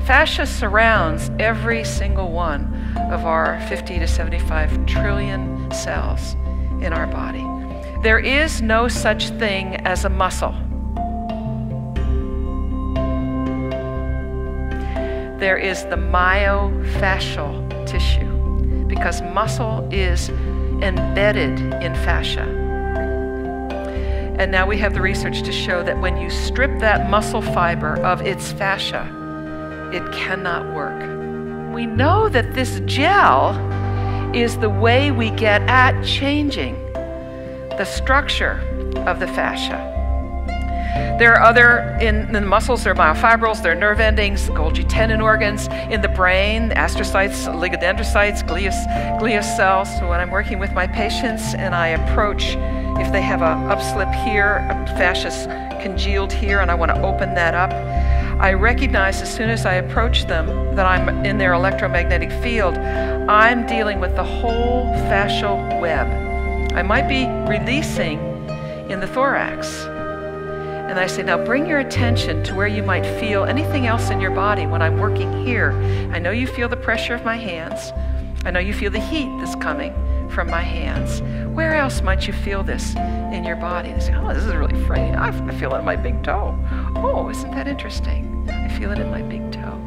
Fascia surrounds every single one of our 50 to 75 trillion cells in our body. There is no such thing as a muscle. There is the myofascial tissue, because muscle is embedded in fascia. And now we have the research to show that when you strip that muscle fiber of its fascia, it cannot work. We know that this gel is the way we get at changing the structure of the fascia. There are other, in the muscles, there are myofibrils, there are nerve endings, Golgi tendon organs. In the brain, astrocytes, oligodendrocytes, glial cells. So when I'm working with my patients and I approach, if they have a upslip here, fascia's congealed here, and I want to open that up, I recognize as soon as I approach them that I'm in their electromagnetic field. I'm dealing with the whole fascial web. I might be releasing in the thorax. And I say, now bring your attention to where you might feel anything else in your body when I'm working here. I know you feel the pressure of my hands. I know you feel the heat that's coming from my hands. Where else might you feel this in your body? They say, oh, this is really frightening. I feel it in my big toe. Oh, isn't that interesting? I feel it in my big toe.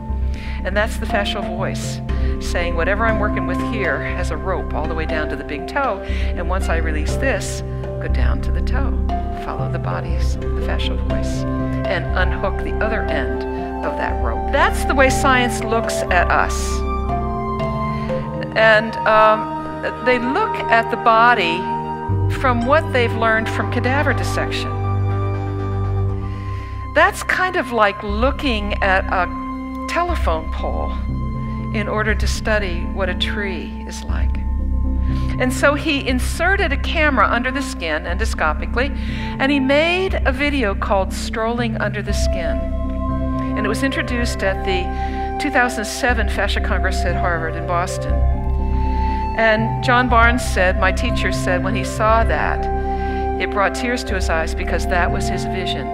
And that's the fascial voice saying whatever I'm working with here has a rope all the way down to the big toe. And once I release this, go down to the toe. Follow the body's, the fascial voice, and unhook the other end of that rope. That's the way science looks at us. And they look at the body from what they've learned from cadaver dissection. That's kind of like looking at a telephone pole in order to study what a tree is like. And so he inserted a camera under the skin endoscopically, and he made a video called Strolling Under the Skin. And it was introduced at the 2007 Fascia Congress at Harvard in Boston. And John Barnes said, my teacher said, when he saw that, it brought tears to his eyes because that was his vision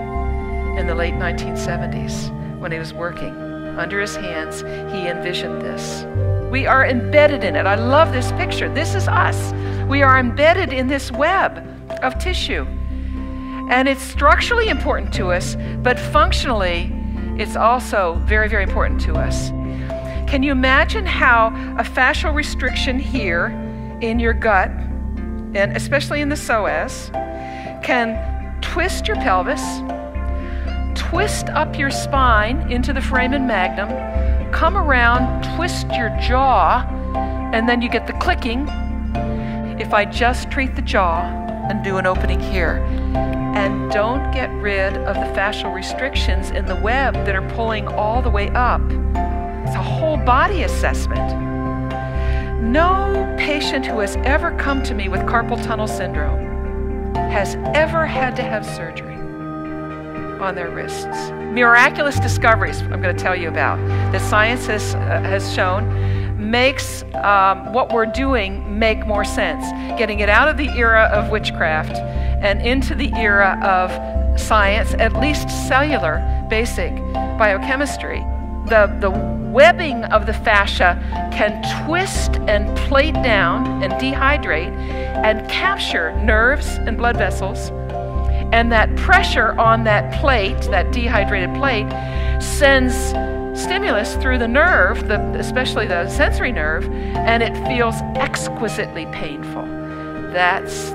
in the late 1970s when he was working. Under his hands, he envisioned this. We are embedded in it. I love this picture. This is us. We are embedded in this web of tissue. And it's structurally important to us, but functionally, it's also very, very important to us. Can you imagine how a fascial restriction here in your gut, and especially in the psoas, can twist your pelvis, twist up your spine into the foramen magnum, come around, twist your jaw, and then you get the clicking. If I just treat the jaw and do an opening here, and don't get rid of the fascial restrictions in the web that are pulling all the way up, it's a whole body assessment. No patient who has ever come to me with carpal tunnel syndrome has ever had to have surgery on their wrists. Miraculous discoveries I'm going to tell you about that science has shown makes what we're doing make more sense. Getting it out of the era of witchcraft and into the era of science, at least cellular, basic biochemistry. The webbing of the fascia can twist and plate down and dehydrate and capture nerves and blood vessels. And that pressure on that plate, that dehydrated plate, sends stimulus through the nerve, especially the sensory nerve, and it feels exquisitely painful. That's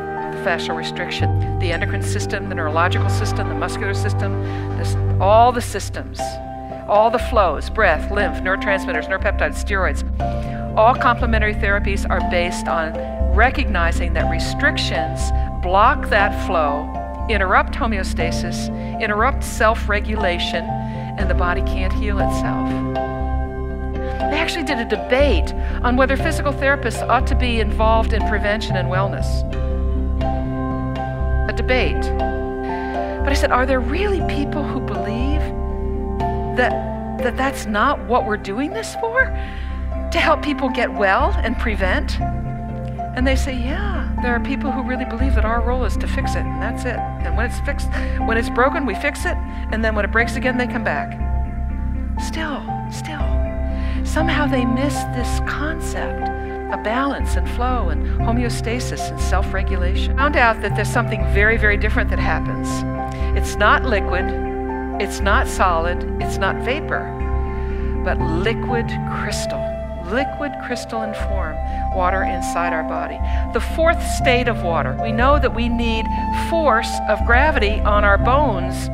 fascial restriction. The endocrine system, the neurological system, the muscular system, all the systems, all the flows, breath, lymph, neurotransmitters, neuropeptides, steroids, all complementary therapies are based on recognizing that restrictions block that flow, interrupt homeostasis, interrupt self-regulation, and the body can't heal itself. They actually did a debate on whether physical therapists ought to be involved in prevention and wellness. A debate. But I said, are there really people who believe that that's not what we're doing this for? To help people get well and prevent? And they say, yeah, there are people who really believe that our role is to fix it, and that's it. And when it's fixed, when it's broken, we fix it, and then when it breaks again, they come back. Still, still. Somehow they miss this concept of balance and flow and homeostasis and self-regulation. Found out that there's something very, very different that happens. It's not liquid, it's not solid, it's not vapor, but liquid crystalline form, water inside our body. The fourth state of water. We know that we need force of gravity on our bones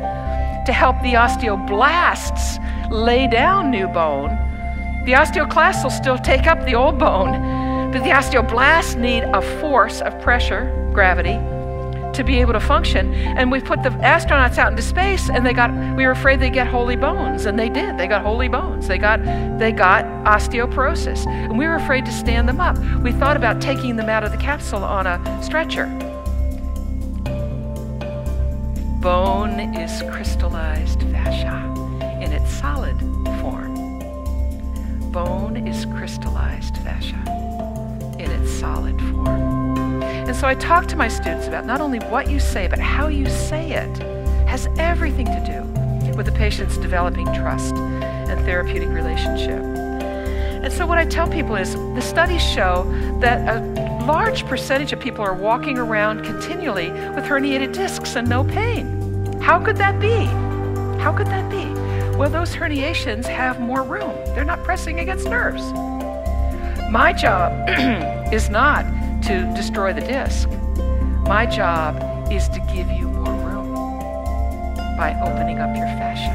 to help the osteoblasts lay down new bone. The osteoclasts will still take up the old bone, but the osteoblasts need a force of pressure, gravity, to be able to function. And we put the astronauts out into space, and we were afraid they'd get holy bones, and they did. They got holy bones. They got osteoporosis, and we were afraid to stand them up. We thought about taking them out of the capsule on a stretcher. Bone is crystallized fascia in its solid form. Bone is crystallized fascia in its solid form. And so I talk to my students about not only what you say, but how you say it has everything to do with the patient's developing trust and therapeutic relationship. And so what I tell people is the studies show that a large percentage of people are walking around continually with herniated discs and no pain. How could that be? How could that be? Well, those herniations have more room. They're not pressing against nerves. My job is not to destroy the disc. My job is to give you more room by opening up your fascia.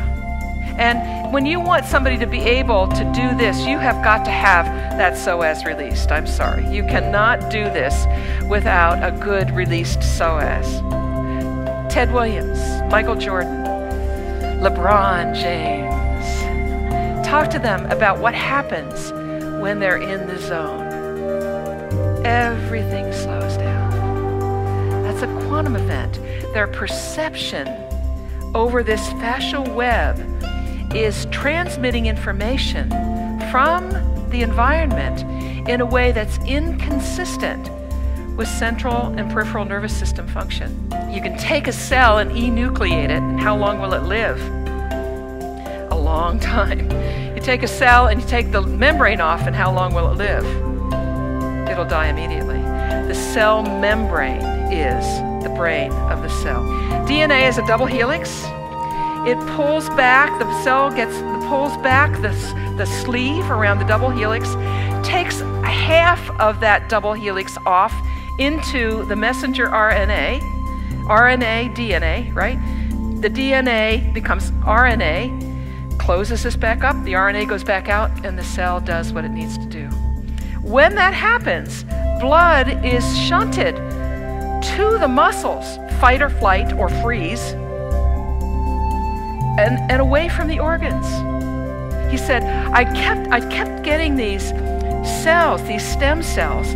And when you want somebody to be able to do this, you have got to have that psoas released. I'm sorry. You cannot do this without a good released psoas. Ted Williams, Michael Jordan, LeBron James. Talk to them about what happens when they're in the zone. Everything slows down. That's a quantum event. Their perception over this fascial web is transmitting information from the environment in a way that's inconsistent with central and peripheral nervous system function. You can take a cell and enucleate it, and how long will it live? A long time. You take a cell and you take the membrane off, and how long will it live? It'll die immediately. The cell membrane is the brain of the cell. DNA is a double helix. It pulls back, the cell pulls back the sleeve around the double helix, takes half of that double helix off into the messenger RNA, DNA, right? The DNA becomes RNA, closes this back up, the RNA goes back out, and the cell does what it needs to do. When that happens, blood is shunted to the muscles, fight or flight or freeze, and away from the organs. He said, I kept getting these cells, these stem cells,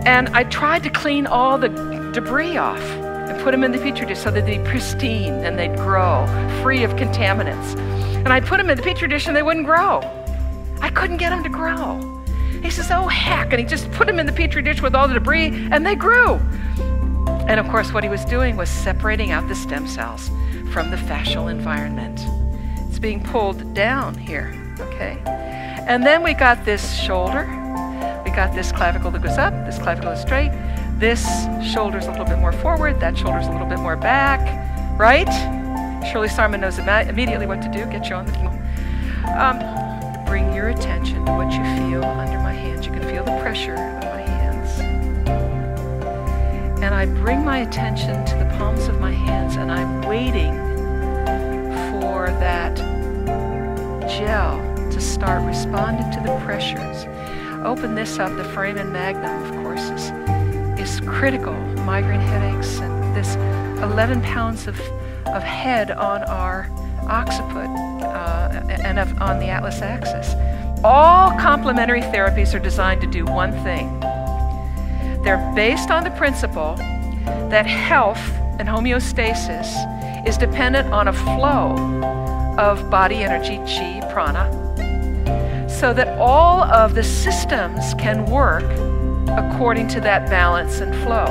and I tried to clean all the debris off and put them in the petri dish so that they'd be pristine and they'd grow, free of contaminants. And I put them in the petri dish and they wouldn't grow. I couldn't get them to grow. He says, oh heck, and he just put them in the petri dish with all the debris and they grew. And of course what he was doing was separating out the stem cells from the fascial environment. It's being pulled down here, okay? And then we got this shoulder. We got this clavicle that goes up, this clavicle is straight. This shoulder's a little bit more forward, that shoulder's a little bit more back, right? Shirley Sarman knows immediately what to do. Get you on the phone. Bring your attention to what you feel under my hands. You can feel the pressure of my hands. And I bring my attention to the palms of my hands, and I'm waiting for that gel to start responding to the pressures. Open this up. The foramen magnum, of course, is critical. Migraine headaches and this 11 pounds of head on our occiput and on the atlas axis. All complementary therapies are designed to do one thing. They're based on the principle that health and homeostasis is dependent on a flow of body energy, chi, prana, so that all of the systems can work according to that balance and flow.